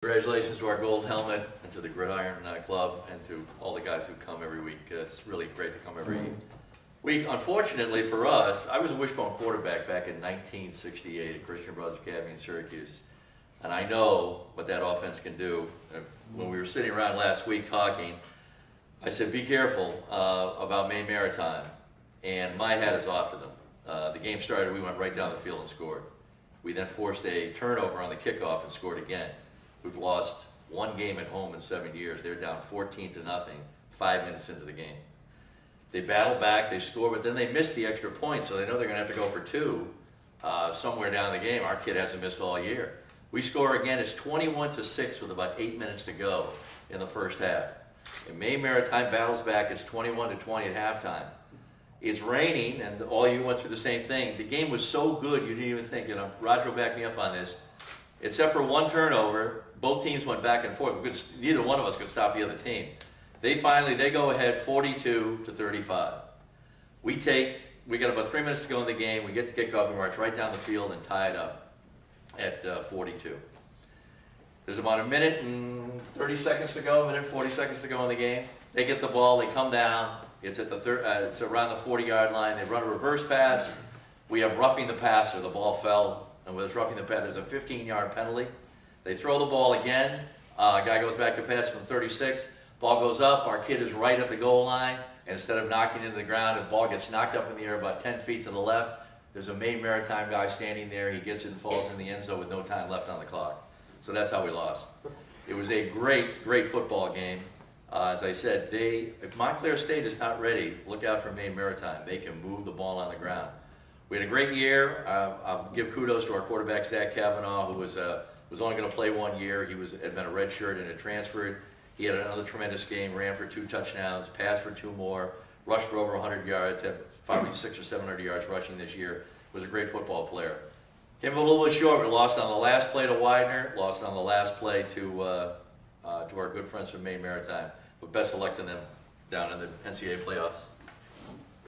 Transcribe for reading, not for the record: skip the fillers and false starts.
Congratulations to our gold helmet and to the Gridiron Club and to all the guys who come every week. It's really great to come every week. Unfortunately for us, I was a wishbone quarterback back in 1968 at Christian Brothers Academy in Syracuse. And I know what that offense can do. When we were sitting around last week talking, I said, be careful about Maine Maritime. And my hat is off to them. The game started, we went right down the field and scored. We then forced a turnover on the kickoff and scored again. We've lost one game at home in 7 years. They're down 14-0, 5 minutes into the game. They battle back, they score, but then they miss the extra point, so they know they're going to have to go for two somewhere down the game. Our kid hasn't missed all year. We score again. It's 21-6 with about 8 minutes to go in the first half. And Maine Maritime battles back. It's 21-20 at halftime. It's raining, and all you went through the same thing. The game was so good, you didn't even think, Roger will back me up on this. Except for one turnover, both teams went back and forth because neither one of us could stop the other team. They go ahead 42-35. We got about 3 minutes to go in the game. We get to kick off and march right down the field and tie it up at 42. There's about a minute and 30 seconds to go, a minute and 40 seconds to go in the game. They get the ball, they come down. It's at it's around the 40-yard line. They run a reverse pass. We have roughing the passer. The ball fell. And with roughing the pass, there's a 15-yard penalty. They throw the ball again. Guy goes back to pass from 36. Ball goes up. Our kid is right at the goal line. And instead of knocking into the ground, the ball gets knocked up in the air about 10 feet to the left. There's a Maine Maritime guy standing there. He gets it and falls in the end zone with no time left on the clock. So that's how we lost. It was a great, great football game. As I said, if Montclair State is not ready, look out for Maine Maritime. They can move the ball on the ground. We had a great year. I'll give kudos to our quarterback, Zach Kavanaugh, who was only going to play 1 year. He had been a redshirt and had transferred. He had another tremendous game, ran for 2 touchdowns, passed for 2 more, rushed for over 100 yards, had probably 600 or 700 yards rushing this year. Was a great football player. Came up a little bit short. We lost on the last play to Widener, lost on the last play to our good friends from Maine Maritime. But best of luck to them down in the NCAA playoffs.